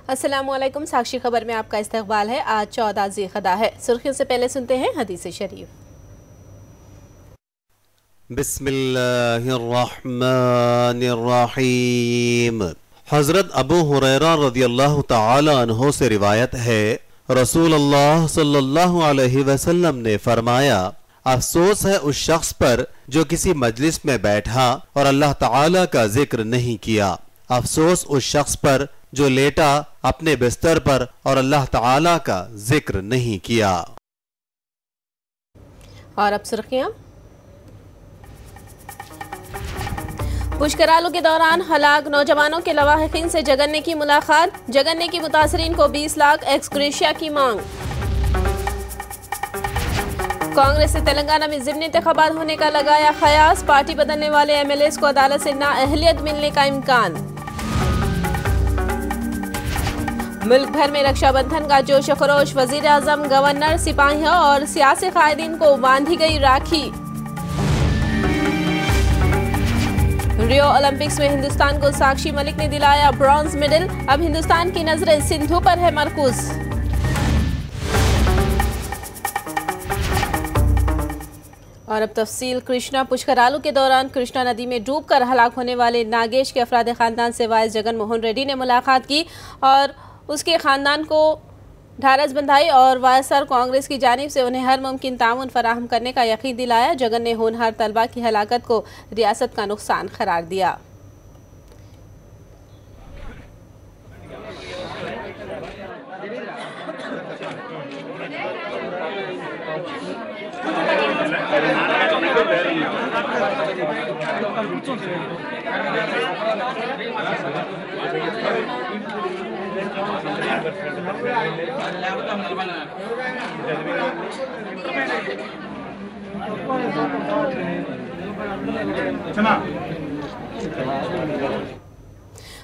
अस्सलामुअलैकुम। साक्षी खबर में आपका इस्तकबाल है। आज 14 ज़िलक़दा है। सुर्खियों से पहले सुनते हैं हदीस शरीफ। बिस्मिल्लाहिर्रहमानिर्रहीम। हजरत अबू हुरैरा रज़ियल्लाहु ताला अन्हु से रिवायत है, रसूलुल्लाह सल्लल्लाहु अलैहि वसल्लम ने फरमाया, अफसोस है उस शख्स पर जो किसी मजलिस में बैठा और अल्लाह ताला का जिक्र नहीं किया। अफसोस उस शख्स पर जो लेटा अपने बिस्तर पर और अल्लाह ताला का जिक्र नहीं किया। और अब सुर्खियां। पुष्करालू के दौरान हलाक नौजवानों के लवाहिकीन से जगन्ने की मुलाकात। जगन्ने की मुतासरीन को 20 लाख एक्स ग्रेशिया की मांग। कांग्रेस से तेलंगाना में ज़िमनी इंतखाबात होने का लगाया कयास। पार्टी बदलने वाले एमएलएस को अदालत से नाअहलियत मिलने का इम्कान। मुल्क भर में रक्षाबंधन का जोश खरोश। वजीर आजम, गवर्नर, सिपाहियों और सियासी कायदीन को बांधी गई राखी। रियो ओलंपिक्स में हिंदुस्तान को साक्षी मलिक ने दिलाया ब्रॉन्ज मेडल। अब हिंदुस्तान की नजरें सिंधु पर है मरकूज। और अब तफसील। कृष्णा पुष्करालू के दौरान कृष्णा नदी में डूबकर हलाक होने वाले नागेश के अफराद खानदान से वाइस जगन मोहन रेड्डी ने मुलाकात की और उसके खानदान को ढारस बंधाई और वायएसआर कांग्रेस की जानिब से उन्हें हर मुमकिन ताउन फराहम करने का यकीन दिलाया। जगन ने होनहार तलबा की हलाकत को रियासत का नुकसान करार दिया।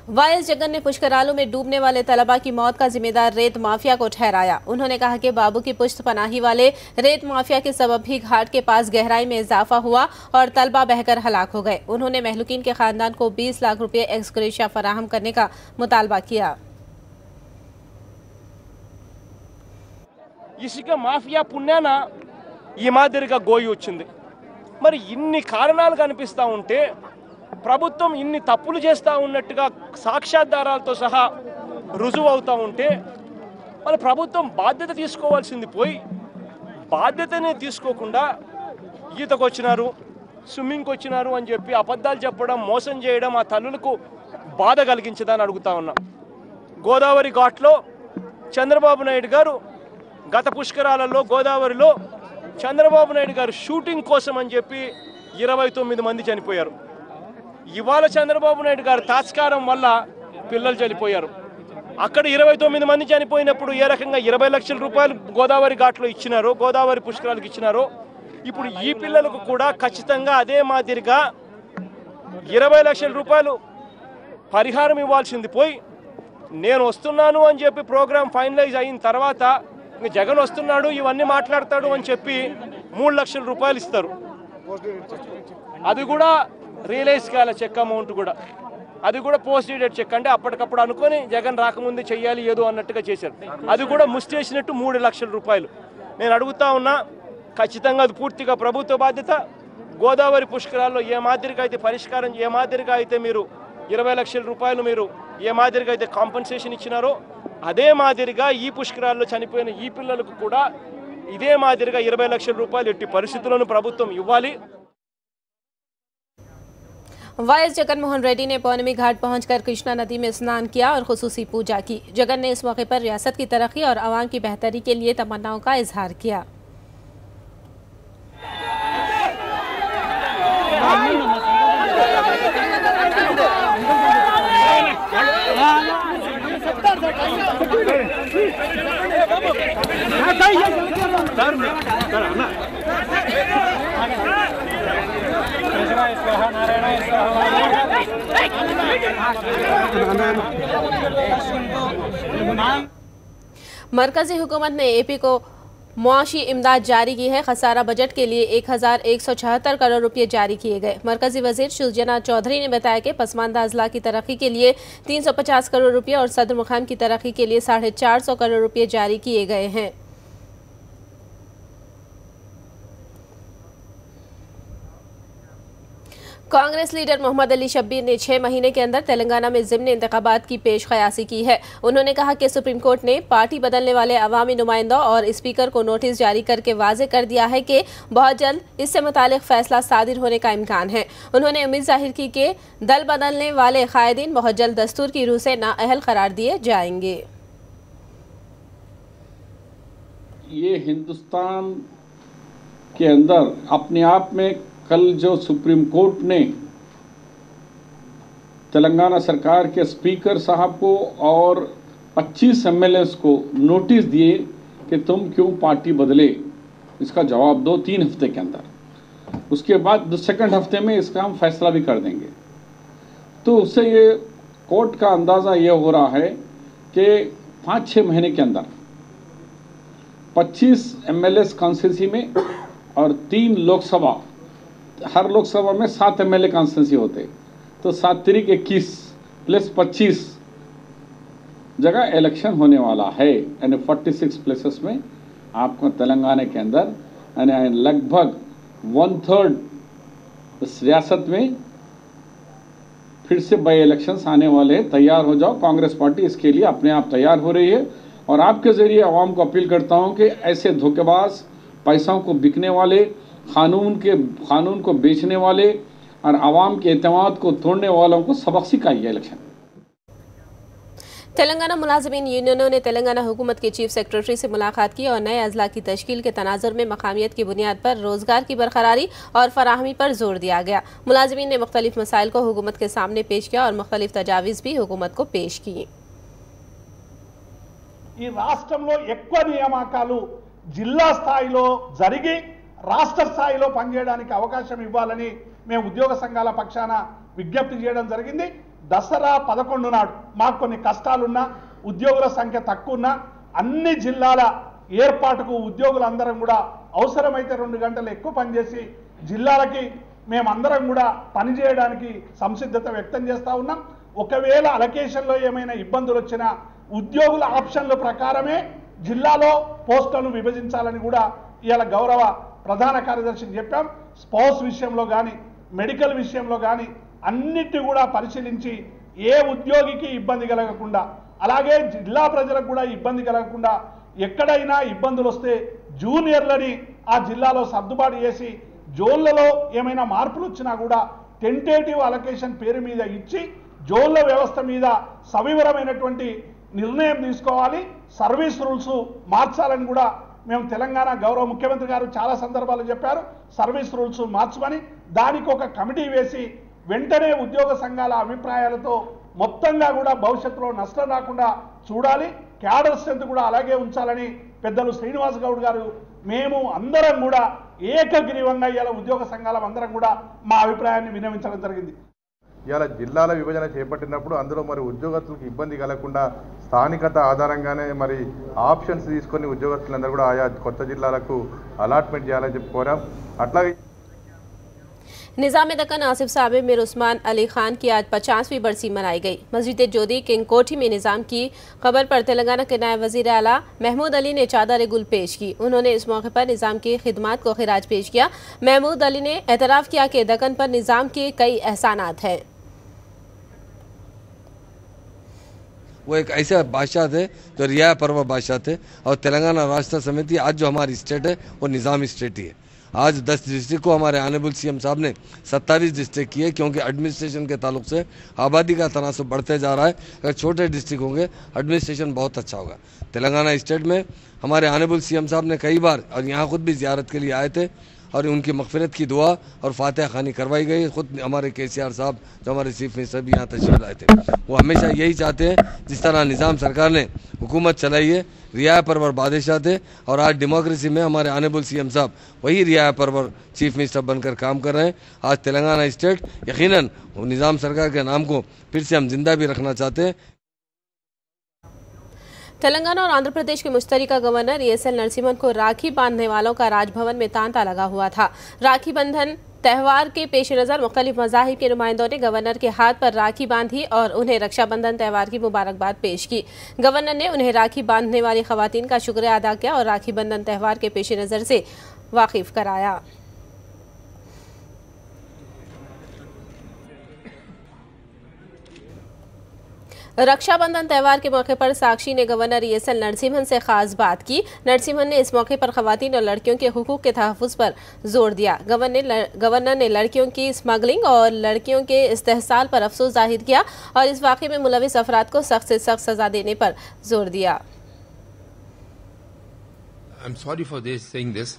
वाइस जगन ने पुष्करालू में डूबने वाले तलबा की मौत का जिम्मेदार रेत माफिया को ठहराया। उन्होंने कहा कि बाबू की पुश्त पनाही वाले रेत माफिया के सबब ही घाट के पास गहराई में इजाफा हुआ और तलबा बहकर हलाक हो गए। उन्होंने महलूकीन के खानदान को 20 लाख रुपए एक्स ग्रेशिया फराहम करने का मुतालबा किया। ఇసుక మాఫియా పుణ్యాన ఈ మాదిరిగా గోయి వచ్చింది. మరి ఇన్ని కారణాలు కనిపిస్తూ ఉంటే ప్రభుత్వం ఇన్ని తప్పులు చేస్తూ ఉన్నట్టుగా సాక్ష్యాధారాలతో సహా రుజువు అవుతూ ఉంటే మన ప్రభుత్వం బాధ్యత తీసుకోవాల్సింది పోయి బాధ్యతనే తీసుకోకుండా ఈతకు వచ్చినారు, స్విమ్మింగ్కి వచ్చినారు అని చెప్పి అబద్ధాలు చెప్పడం, మోసం చేయడం ఆ తల్లులకు బాధ కలిగించదని అడుగుతా ఉన్నా. గోదావరి ఘాట్లో చంద్రబాబు నాయుడు గారు గత పుష్కరాలలో గోదావరిలో చంద్రబాబు నాయుడు గారు షూటింగ్ కోసం అని చెప్పి 29 మంది చనిపోయారు. ఇవాళ చంద్రబాబు నాయుడు గారు తాత్కారం వల్ల పిల్లలు చనిపోయారు. అక్కడ 29 మంది చనిపోయినప్పుడు ఏ రకంగా 20 లక్షల రూపాయలు గోదావరి ఘాట్లో ఇచ్చినారో, గోదావరి పుష్కరాలకు ఇచ్చినారో, ఇప్పుడు ఈ పిల్లలకు కూడా ఖచ్చితంగా అదే మాదిరిగా 20 లక్షల రూపాయలు పరిహారం ఇవ్వాల్సింది పోయి నేను వస్తున్నాను అని చెప్పి ప్రోగ్రాం ఫైనలైజ్ అయిన తర్వాత జగన్ వస్తున్నాడు ఇవన్నీ మాట్లాడతాడు అని చెప్పి 3 లక్షల రూపాయలు ఇస్తారు. అది కూడా రియలైజ్ కాల చెక్ అమౌంట్ కూడా, అది కూడా పోస్ట్ డేటెడ్ చెక్, అంటే అప్పటికప్పుడు అనుకొని జగన్ రాకముందే చెయ్యాలి ఏదో అన్నట్టుగా చేశారు. అది కూడా ముస్టేసినట్టు 3 లక్షల రూపాయలు. నేను అడుగుతా ఉన్నా, ఖచ్చితంగా అది పూర్తిగా ప్రభుత్వ బాధ్యత. గోదావరి పుష్కరాల్లో ఏ మాదిరిగా అయితే పరిష్కారం, ఏ మాదిరిగా అయితే మీరు 20 లక్షల రూపాయలు మీరు ఏ మాదిరిగా అయితే కాంపన్సేషన్ ఇచ్చినారో అదే మాదిరిగా ఈ పుష్కరాల్లో చనిపోయిన ఈ పిల్లలకు కూడా ఇదే మాదిరిగా 20 లక్షల రూపాయలు ఎట్టి పరిస్థితుల్లోనూ ప్రభుత్వం ఇవ్వాలి. वाइस जगन मोहन रेड्डी ने पौर्णमी घाट पहुंचकर कृष्णा नदी में स्नान किया और खुसूसी पूजा की। जगन ने इस मौके पर रियासत की तरक्की और आवाम की बेहतरी के लिए तमन्नाओं का इजहार किया। मरकजी हुकूमत ने एपी को मुआशी इमदाद जारी की है। खसारा बजट के लिए 1176 करोड़ रुपए जारी किए गए। मरकजी वजीर सुजना चौधरी ने बताया कि पसमानदा अजला की तरक्की के लिए 350 करोड़ रुपए और सदर मुकाम की तरक्की के लिए 450 करोड़ रुपए जारी किए गए हैं। कांग्रेस लीडर मोहम्मद अली शब्बीर ने 6 महीने के अंदर तेलंगाना में ज़िम्नी इंतखाबात की पेश क़यासी की है। उन्होंने कहा कि सुप्रीम कोर्ट ने पार्टी बदलने वाले अवामी नुमाइंदों और स्पीकर को नोटिस जारी करके वाज़े कर दिया है कि बहुत जल्द इससे मुतालिक फैसला सादिर होने का इम्कान है। उन्होंने उम्मीद जाहिर की कि दल बदलने वाले कायदीन बहुत जल्द दस्तूर की रूह से नाअहल करार दिए जाएंगे। ये हिंदुस्तान के अंदर अपने आप में कल जो सुप्रीम कोर्ट ने तेलंगाना सरकार के स्पीकर साहब को और 25 एमएलएस को नोटिस दिए कि तुम क्यों पार्टी बदले, इसका जवाब दो 3 हफ्ते के अंदर। उसके बाद सेकंड हफ्ते में इसका हम फैसला भी कर देंगे। तो उससे ये कोर्ट का अंदाज़ा ये हो रहा है कि 5-6 महीने के अंदर 25 एमएलएस कॉन्स्टिट्यूंसी में और 3 लोकसभा, हर लोकसभा में 7 एमएलए कॉन्स्टिट्यूंसी होते, तो 7 तिरिक 21 प्लस 25 जगह इलेक्शन होने वाला है। यानी 46 प्लेसेस में आपको तेलंगाना के अंदर यानी लगभग 1/3 रियासत में फिर से बाई इलेक्शंस आने वाले हैं। तैयार हो जाओ। कांग्रेस पार्टी इसके लिए अपने आप तैयार हो रही है और आपके ज़रिए आवाम को अपील करता हूं कि ऐसे धोखेबाज, पैसों को बिकने वाले, कानून को बेचने वाले और आवाम के एतमाद को तोड़ने वालों को सबक सिखाइए इलेक्शन। तेलंगाना मुलाजमीन यूनियनों ने तेलंगाना हुकूमत के चीफ सेक्रेटरी से मुलाकात की और नए अजला की तश्कील के तनाजुर में मकामियत की बुनियाद पर रोजगार की बरकरारी और फराहमी पर जोर दिया गया। मुलाजमीन ने मुख्तलिफ मसाइल को हुकूमत के सामने पेश किया और मुख्तलिफ तजावीज़ भी हुकूमत को पेश की। ఈ రాష్ట్రంలో ఎక్కువ నియామకాలు జిల్లా స్థాయిలో జరిగి రాష్ట్ర స్థాయిలో పనిచేయడానికి అవకాశం ఇవ్వాలని మేము ఉద్యోగ సంఘాల పక్షాన విజ్ఞప్తి చేయడం జరిగింది। దసరా 11 నాడు మాకు కొన్ని కష్టాలున్నా, ఉద్యోగుల సంఖ్య తక్కువ ఉన్నా అన్ని జిల్లాల ఏర్పాటుకు ఉద్యోగులందరం కూడా అవసరమైతే 2 గంటలు ఎక్కువ పనిచేసి జిల్లాలకి మేమందరం కూడా పనిచేయడానికి సంసిద్ధత వ్యక్తం చేస్తా ఉన్నాం। ఒకవేళ అలొకేషన్లో ఏమైనా ఇబ్బందులు వచ్చినా ఉద్యోగుల ఆప్షన్ల ప్రకారమే జిల్లాలో పోస్టులను విభజించాలని కూడా ఇయాల గౌరవ ప్రధాన కార్యదర్శికి చెప్పాం। స్పౌస్ విషయంలో కానీ, మెడికల్ విషయంలో కానీ అన్నిటి కూడా పరిశీలించి ఏ ఉద్యోగికి ఇబ్బంది కలగకుండా, అలాగే జిల్లా ప్రజలకు కూడా ఇబ్బంది కలగకుండా ఎక్కడైనా ఇబ్బందులు వస్తే జూనియర్లని ఆ జిల్లాలో సర్దుబాటు చేసి జోన్లలో ఏమైనా మార్పులు వచ్చినా కూడా టెంటేటివ్ అలొకేషన్ పేరు మీద ఇచ్చి జోన్ల వ్యవస్థ మీద సవివరమైనటువంటి నిర్ణయం తీసుకోవాలి। సర్వీస్ రూల్స్ మార్చాలని కూడా మేము తెలంగాణ గౌరవ ముఖ్యమంత్రి గారు చాలా సందర్భాల్లో చెప్పారు। సర్వీస్ రూల్స్ మార్చమని దానికి ఒక కమిటీ వేసి వెంటనే ఉద్యోగ సంఘాల అభిప్రాయాలతో మొత్తంగా కూడా భవిష్యత్తులో నష్టం రాకుండా చూడాలి। క్యాడర్ స్ట్రెంత్ కూడా అలాగే ఉంచాలని పెద్దలు శ్రీనివాస్ గౌడ్ గారు మేము అందరం కూడా ఏకగ్రీవంగా ఇయాల ఉద్యోగ సంఘాల అందరం కూడా మా అభిప్రాయాన్ని విన్నవించడం జరిగింది। ఇవాళ జిల్లాల విభజన చేపట్టినప్పుడు అందులో మరి ఉద్యోగస్తులకు ఇబ్బంది కలగకుండా స్థానికత ఆధారంగానే మరి ఆప్షన్స్ తీసుకొని ఉద్యోగస్తులందరూ కూడా ఆయా కొత్త జిల్లాలకు అలాట్మెంట్ చేయాలని చెప్పి కోరాం। అట్లాగే निज़ाम दक्कन आसिफ साहब मीर उस्मान अली खान की आज 50वीं बरसी मनाई गई। मस्जिद जोधी किंग कोठी में निज़ाम की खबर पर तेलंगाना के नायब वज़ीर आला महमूद अली ने चादर गुल पेश की। उन्होंने इस मौके पर निज़ाम की खिदमात को खिराज पेश किया। महमूद अली ने एतराफ़ किया कि दक्कन पर निज़ाम के कई एहसानात हैं। वो एक ऐसा बादशाह थे जो रियाया परवर बादशाह थे और तेलंगाना राष्ट्र समिति आज जो हमारी स्टेट है वो निज़ामी स्टेट ही है। आज 10 डिस्ट्रिक्ट को हमारे ऑनरेबल सीएम साहब ने 27 डिस्ट्रिक्ट किए क्योंकि एडमिनिस्ट्रेशन के ताल्लुक से आबादी का तनासुब बढ़ते जा रहा है। अगर छोटे डिस्ट्रिक्ट होंगे एडमिनिस्ट्रेशन बहुत अच्छा होगा। तेलंगाना स्टेट में हमारे ऑनरेबल सीएम साहब ने कई बार और यहाँ खुद भी ज़ियारत के लिए आए थे और उनकी मग़फ़िरत की दुआ और फातिहा खानी करवाई गई। खुद हमारे KCR साहब जो हमारे चीफ मिनिस्टर भी यहाँ तशरीफ लाए थे, वो हमेशा यही चाहते हैं जिस तरह निज़ाम सरकार ने हुकूमत चलाई है, रियाया परवर बादशाह थे और आज डेमोक्रेसी में हमारे ऑनरेबल सीएम साहब वही रियाया परवर चीफ मिनिस्टर बनकर काम कर रहे हैं। आज तेलंगाना स्टेट यकीनन निज़ाम सरकार के नाम को फिर से हम जिंदा भी रखना चाहते हैं। तेलंगाना और आंध्र प्रदेश के मुश्तरका गवर्नर ESL नरसिम्हन को राखी बांधने वालों का राजभवन में तांता लगा हुआ था। राखी बंधन त्यौहार के पेश नज़र मुख्तलिफ मज़ाहिब के नुमाइंदों ने गवर्नर के हाथ पर राखी बांधी और उन्हें रक्षाबंधन त्यौहार की मुबारकबाद पेश की। गवर्नर ने उन्हें राखी बांधने वाली खवातीन का शुक्रिया अदा किया और राखी बंधन त्यौहार के पेश नज़र से वाकिफ कराया। रक्षाबंधन त्यौहार के मौके पर साक्षी ने गवर्नर ESL नरसिम्हन से खास बात की। नरसिम्हन ने इस मौके पर खवातीन और लड़कियों के हुकूक के तहफ़्फ़ुज़ पर जोर दिया। गवर्नर ने लड़कियों की स्मगलिंग और लड़कियों के इस्तेहसाल पर अफसोस जाहिर किया और इस वाक़े में मुलविस अफराद को सख्त से सख्त सज़ा देने पर जोर दिया। I'm sorry for this, saying this.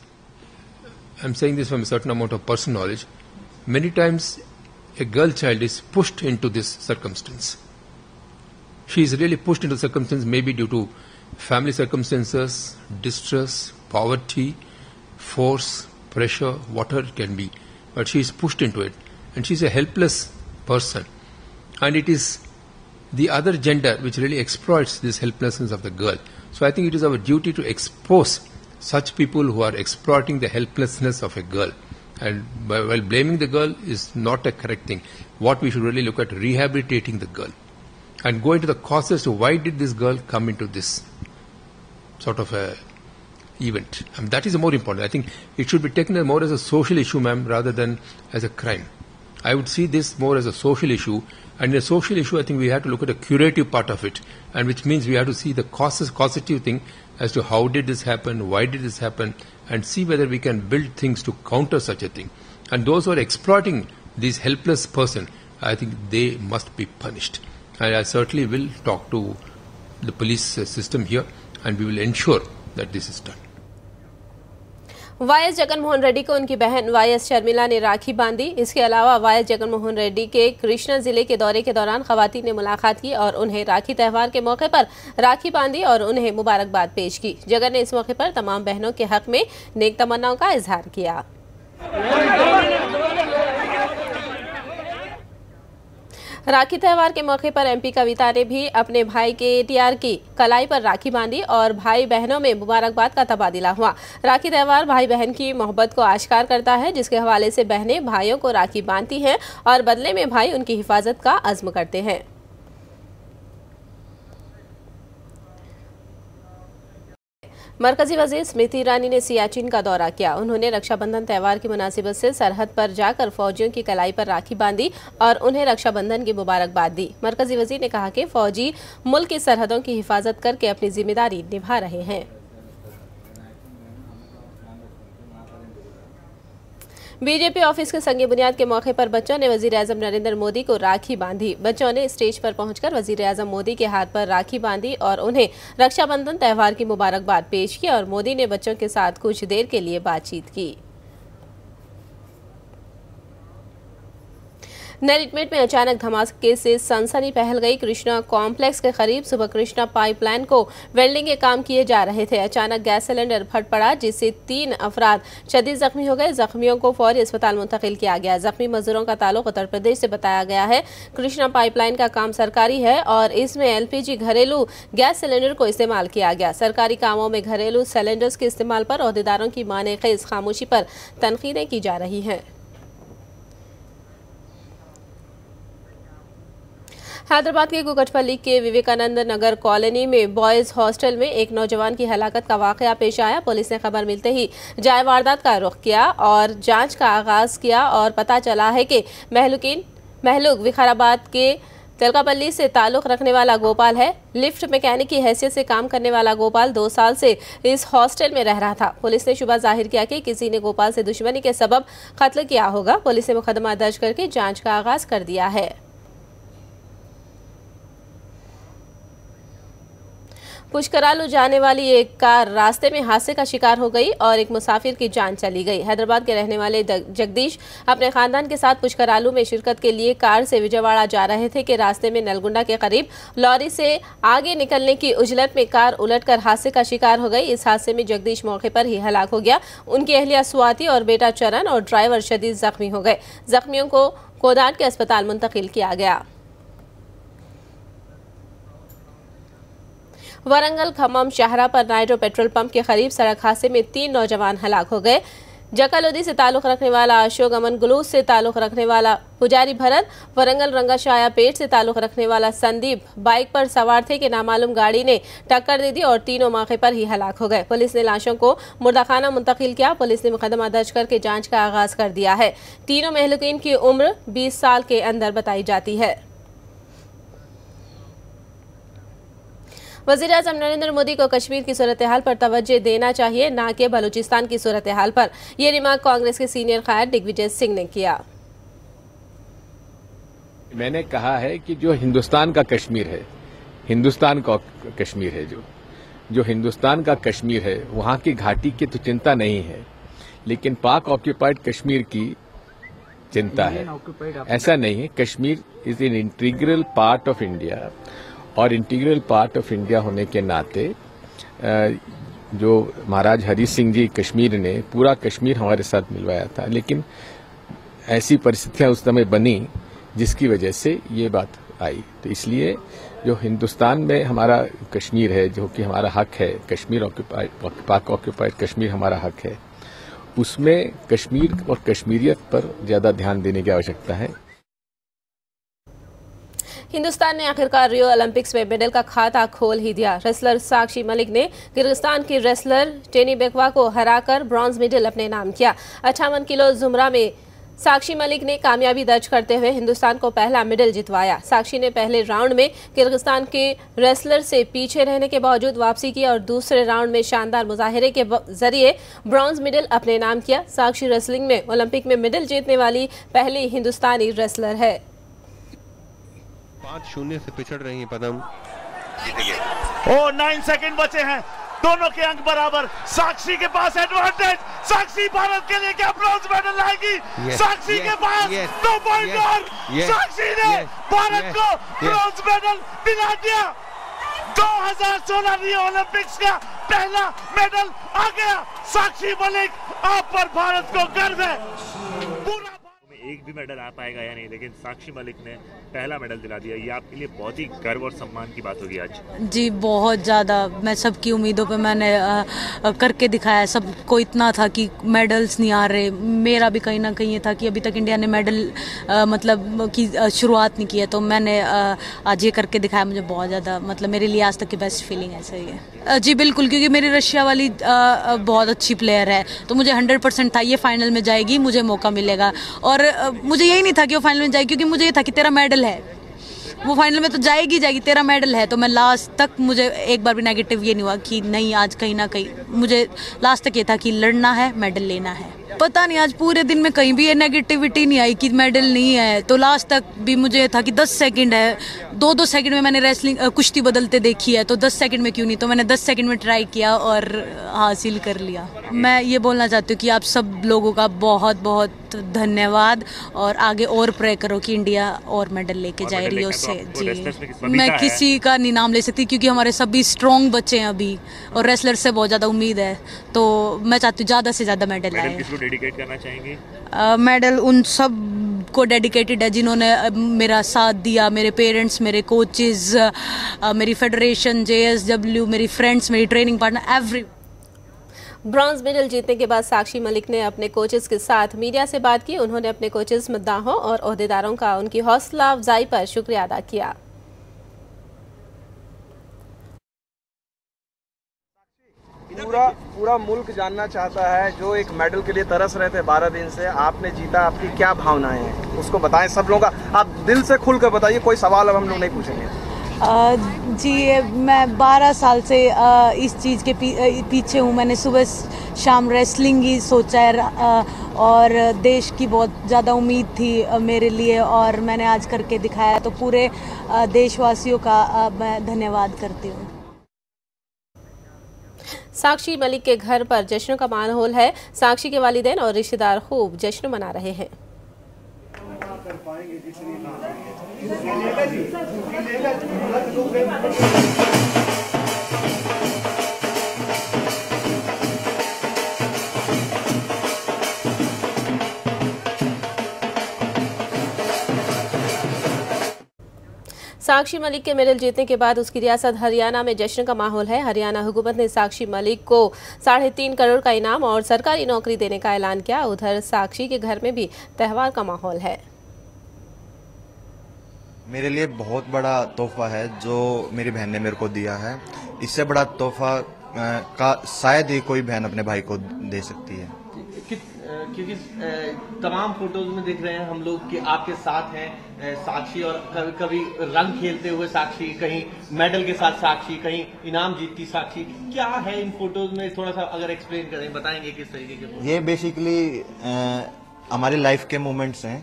I'm saying this from a certain amount of personal knowledge. Many times a girl child is pushed into this circumstance. She is really pushed into circumstances maybe due to family circumstances, distress, poverty, force, pressure, whatever it can be. But she is pushed into it. And she is a helpless person. And it is the other gender which really exploits this helplessness of the girl. So I think it is our duty to expose such people who are exploiting the helplessness of a girl. And while blaming the girl is not a correct thing. What we should really look at rehabilitating the girl. And go into the causes of why did this girl come into this sort of a event. That is more important. I think it should be taken more as a social issue, ma'am, rather than as a crime. I would see this more as a social issue. And in a social issue, I think we have to look at the curative part of it. And which means we have to see the causative thing as to how did this happen, why did this happen, and see whether we can build things to counter such a thing. And those who are exploiting this helpless person, I think they must be punished. And I certainly will talk to the police system here and we will ensure that this is done. YS Jagan Mohan Reddy को उनकी बहन YS Sharmila ने राखी बांधी। इसके अलावा YS Jagan Mohan Reddy के कृष्णा जिले के दौरे के दौरान खवातीन ने मुलाकात की और उन्हें राखी त्यौहार के मौके पर राखी बांधी और उन्हें मुबारकबाद पेश की। जगन ने इस मौके पर तमाम बहनों के हक में नेक तमन्नाओं का इजहार किया। राखी त्यौहार के मौके पर MP कविता ने भी अपने भाई KTR की कलाई पर राखी बांधी और भाई बहनों में मुबारकबाद का तबादला हुआ। राखी त्यौहार भाई बहन की मोहब्बत को आश्कार करता है, जिसके हवाले से बहनें भाइयों को राखी बांधती हैं और बदले में भाई उनकी हिफाजत का अज़्म करते हैं। मरकजी वज़ीर स्मृति ईरानी ने सियाचिन का दौरा किया। उन्होंने रक्षाबंधन त्यौहार की मुनासिबत से सरहद पर जाकर फौजियों की कलाई पर राखी बांधी और उन्हें रक्षाबंधन की मुबारकबाद दी। मरकजी वज़ीर ने कहा कि फौजी मुल्क की सरहदों की हिफाजत करके अपनी जिम्मेदारी निभा रहे हैं। बीजेपी ऑफिस के संग बुनियाद के मौके पर बच्चों ने वजीर आजम नरेंद्र मोदी को राखी बांधी। बच्चों ने स्टेज पर पहुंचकर वजीर आजम मोदी के हाथ पर राखी बांधी और उन्हें रक्षाबंधन त्यौहार की मुबारकबाद पेश की और मोदी ने बच्चों के साथ कुछ देर के लिए बातचीत की। नरीटमेट में अचानक धमाके से सनसनी फैल गई। कृष्णा कॉम्प्लेक्स के करीब सुबह कृष्णा पाइपलाइन को वेल्डिंग के काम किए जा रहे थे। अचानक गैस सिलेंडर फट पड़ा, जिससे 3 अफराद शदीद जख्मी हो गए। जख्मियों को फौरी अस्पताल मुंतकिल किया गया। जख्मी मजदूरों का ताल्लुक उत्तर प्रदेश से बताया गया है। कृष्णा पाइपलाइन का काम सरकारी है और इसमें LPG घरेलू गैस सिलेंडर को इस्तेमाल किया गया। सरकारी कामों में घरेलू सिलेंडर्स के इस्तेमाल पर ओहदेदारों की मानेखेज खामोशी पर तनकीदें की जा रही हैं। हैदराबाद के गुगटपल्ली के विवेकानंद नगर कॉलोनी में बॉयज हॉस्टल में एक नौजवान की हलाकत का वाकया पेश आया। पुलिस ने खबर मिलते ही जाए वारदात का रुख किया और जांच का आगाज किया और पता चला है कि महलूक विकाराबाद के तिलकापल्ली से ताल्लुक रखने वाला गोपाल है। लिफ्ट मैकेनिक की हैसियत से काम करने वाला गोपाल 2 साल से इस हॉस्टल में रह रहा था। पुलिस ने शुबा जाहिर किया कि किसी ने गोपाल से दुश्मनी के सबब कत्ल किया होगा। पुलिस ने मुकदमा दर्ज करके जांच का आगाज कर दिया है। पुष्करालू जाने वाली एक कार रास्ते में हादसे का शिकार हो गई और एक मुसाफिर की जान चली गई। हैदराबाद के रहने वाले जगदीश अपने खानदान के साथ पुष्करालू में शिरकत के लिए कार से विजयवाड़ा जा रहे थे कि रास्ते में नलगुंडा के करीब लॉरी से आगे निकलने की उजलत में कार उलटकर हादसे का शिकार हो गई। इस हादसे में जगदीश मौके पर ही हलाक हो गया। उनकी अहलिया स्वाति और बेटा चरण और ड्राइवर शदीद जख्मी हो गए। जख्मियों को कोदाट के अस्पताल मुंतकिल किया गया। वरंगल खम्मम शाहरा पर नाइड्रो पेट्रोल पंप के करीब सड़क हादसे में 3 नौजवान हलाक हो गए। जकालोदी से ताल्लुक रखने वाला अशोक, अमन गुलूस से ताल्लुक रखने वाला पुजारी भरत, वरंगल रंगाशाया पेट से ताल्लुक रखने वाला संदीप बाइक पर सवार थे कि नामालूम गाड़ी ने टक्कर दे दी और तीनों मौके पर ही हलाक हो गए। पुलिस ने लाशों को मुर्दाखाना मुंतकिल किया। पुलिस ने मुकदमा दर्ज करके जांच का आगाज कर दिया है। तीनों महलूकीन की उम्र 20 साल के अंदर बताई जाती है। वज़ीर-ए-आज़म नरेंद्र मोदी को कश्मीर की सूरत हाल पर तवज्जो देना चाहिए, न कि बलूचिस्तान की सूरत हाल पर। यह रिमार्क कांग्रेस के सीनियर कायद दिग्विजय सिंह ने किया। मैंने कहा है कि जो हिंदुस्तान का कश्मीर है, हिंदुस्तान का कश्मीर है, जो हिंदुस्तान का कश्मीर है, वहां की घाटी की तो चिंता नहीं है, लेकिन पाक ऑक्यूपाइड कश्मीर की चिंता है। ऐसा नहीं है, Kashmir is an integral part of India, और इंटीग्रल पार्ट ऑफ इंडिया होने के नाते जो महाराज हरि सिंह जी कश्मीर ने पूरा कश्मीर हमारे साथ मिलवाया था, लेकिन ऐसी परिस्थितियां उस समय बनी जिसकी वजह से ये बात आई। तो इसलिए जो हिंदुस्तान में हमारा कश्मीर है, जो कि हमारा हक है, कश्मीर पाक ऑक्यूपाइड कश्मीर हमारा हक है, उसमें कश्मीर और कश्मीरियत पर ज्यादा ध्यान देने की आवश्यकता है। हिंदुस्तान ने आखिरकार रियो ओलंपिक्स में मेडल का खाता खोल ही दिया। रेसलर साक्षी मलिक ने किर्गिस्तान की रेसलर टेनी बेकवा को हराकर ब्रॉन्ज मेडल अपने नाम किया। 58 किलो जुमरा में साक्षी मलिक ने कामयाबी दर्ज करते हुए हिंदुस्तान को पहला मेडल जितवाया। साक्षी ने पहले राउंड में किर्गिस्तान के रेसलर से पीछे रहने के बावजूद वापसी की और दूसरे राउंड में शानदार मुजाहिरे के जरिए ब्रॉन्ज मेडल अपने नाम किया। साक्षी रेसलिंग में ओलंपिक में मेडल जीतने वाली पहली हिंदुस्तानी रेसलर है। 5-0 से पिछड़ रही हैं पदम। 9 सेकंड बचे हैं, दोनों के अंक बराबर। साक्षी के पास एडवांटेज, साक्षी भारत के लिए क्या ब्रॉन्ज मेडल लाएगी? साक्षी के पास 2 पॉइंट और साक्षी ने भारत को ब्रॉन्ज मेडल दिला दिया। 2016 रियो ओलंपिक्स का पहला मेडल आ गया। साक्षी मलिक, आप पर भारत को गर्व है। पूरा एक भी मेडल आ पाएगा या नहीं, लेकिन साक्षी मलिक ने पहला मेडल दिला दिया। ये आपके लिए बहुत ही गर्व और सम्मान की बात होगी आज। जी बहुत ज़्यादा। मैं सबकी उम्मीदों पे मैंने करके दिखाया। सबको इतना था कि मेडल्स नहीं आ रहे, मेरा भी कहीं ना कहीं ये था कि अभी तक इंडिया ने मेडल मतलब की शुरुआत नहीं की है, तो मैंने आज ये करके दिखाया। मुझे बहुत ज़्यादा मतलब मेरे लिए आज तक की बेस्ट फीलिंग ऐसा ही है। जी बिल्कुल, क्योंकि मेरी रशिया वाली बहुत अच्छी प्लेयर है, तो मुझे 100% था ये फाइनल में जाएगी, मुझे मौका मिलेगा। और मुझे यही नहीं था कि वो फाइनल में जाएगी, क्योंकि मुझे ये था कि तेरा मेडल है, वो फाइनल में तो जाएगी जाएगी, तेरा मेडल है। तो मैं लास्ट तक, मुझे एक बार भी नेगेटिव ये नहीं हुआ कि नहीं आज कहीं ना कहीं, मुझे लास्ट तक ये था कि लड़ना है, मेडल लेना है। पता नहीं आज पूरे दिन में कहीं भी ये नेगेटिविटी नहीं आई कि मेडल नहीं है। तो लास्ट तक भी मुझे ये था कि 10 सेकंड है, 2-2 सेकंड में मैंने रेसलिंग कुश्ती बदलते देखी है, तो 10 सेकंड में क्यों नहीं। तो मैंने 10 सेकंड में ट्राई किया और हासिल कर लिया। मैं ये बोलना चाहती हूँ कि आप सब लोगों का बहुत बहुत धन्यवाद, और आगे और प्रे करो कि इंडिया और मेडल लेके जाए रियो से। जी मैं किसी का नहीं नाम ले सकती, क्योंकि हमारे सभी स्ट्रॉन्ग बच्चे हैं अभी, और रेसलर से बहुत ज़्यादा उम्मीद है। तो मैं चाहती हूँ ज़्यादा से ज़्यादा मेडल आए। डेडिकेट करना चाहेंगे? मेडल उन सब को डेडिकेटेड है जिन्होंने मेरा साथ दिया, मेरे पेरेंट्स, मेरे कोचेस, मेरी फेडरेशन, JSW, मेरी फ्रेंड्स, मेरी training partner, every. Bronze medal जीतने के बाद साक्षी मलिक ने अपने कोचेस के साथ मीडिया से बात की। उन्होंने अपने कोचेस, मुद्दाहों और ओहदेदारों का उनकी हौसला अफजाई पर शुक्रिया अदा किया। पूरा मुल्क जानना चाहता है, जो एक मेडल के लिए तरस रहे थे 12 दिन से, आपने जीता, आपकी क्या भावनाएं हैं उसको बताएं सब लोगों का। आप दिल से खुलकर बताइए, कोई सवाल अब हम लोग नहीं पूछेंगे। जी मैं 12 साल से इस चीज़ के पीछे हूँ। मैंने सुबह शाम रेसलिंग ही सोचा है, और देश की बहुत ज़्यादा उम्मीद थी मेरे लिए, और मैंने आज करके दिखाया। तो पूरे देशवासियों का मैं धन्यवाद करती हूँ। साक्षी मलिक के घर पर जश्न का माहौल है। साक्षी के वालिदैन और रिश्तेदार खूब जश्न मना रहे हैं। साक्षी मलिक के मेडल जीतने के बाद उसकी रियासत हरियाणा में जश्न का माहौल है। हरियाणा हुकूमत ने साक्षी मलिक को 3.5 करोड़ का इनाम और सरकारी नौकरी देने का ऐलान किया। उधर साक्षी के घर में भी त्योहार का माहौल है। मेरे लिए बहुत बड़ा तोहफा है जो मेरी बहन ने मेरे को दिया है। इससे बड़ा तोहफा का शायद ही कोई बहन अपने भाई को दे सकती है। क्योंकि तमाम फोटोज में दिख रहे हैं हम लोग कि आपके साथ हैं साक्षी, और कभी कभी रंग खेलते हुए साक्षी, कहीं मेडल के साथ साक्षी, कहीं इनाम जीतती साक्षी। क्या है इन फोटोज में, थोड़ा सा अगर एक्सप्लेन करें, बताएंगे किस तरीके के? ये बेसिकली हमारी लाइफ के मोमेंट्स हैं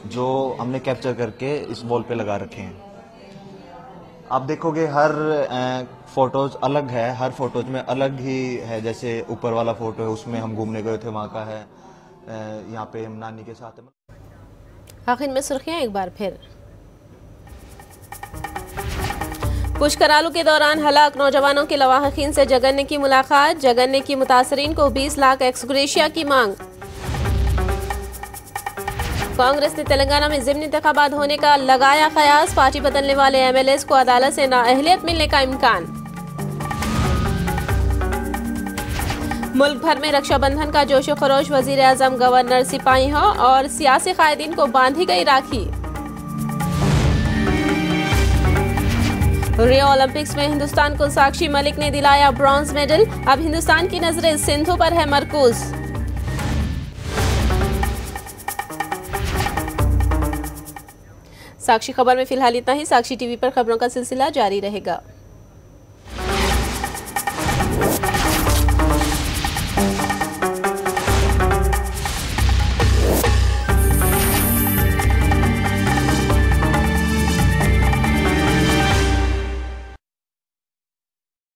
जो हमने कैप्चर करके इस वॉल पे लगा रखे हैं। आप देखोगे हर फोटोज अलग है, हर फोटोज में अलग ही है। जैसे ऊपर वाला फोटो है उसमें हम घूमने गए थे, वहाँ का है। यहाँ पे हम नानी के साथ है। आखिर में सुर्खियां एक बार फिर। पुष्करालू के दौरान हलाक नौजवानों के लवाहिकीन से जगन्य की मुलाकात। जगन्य की मुतासरीन को 20 लाख एक्सग्रेशिया की मांग। कांग्रेस ने तेलंगाना में ज़िमनी इंतखाबात होने का लगाया कयास। पार्टी बदलने वाले एमएलएस को अदालत से नाअहलियत मिलने का इम्कान। मुल्क भर में रक्षाबंधन का जोश खरोश। वजीर आजम, गवर्नर, सिपाहियों और सियासी कायदीन को बांधी गई राखी। रियो ओलंपिक्स में हिंदुस्तान को साक्षी मलिक ने दिलाया ब्रॉन्ज मेडल। अब हिंदुस्तान की नजरें सिंधु पर है मरकूज। साक्षी खबर में फिलहाल इतना ही। साक्षी टीवी पर खबरों का सिलसिला जारी रहेगा।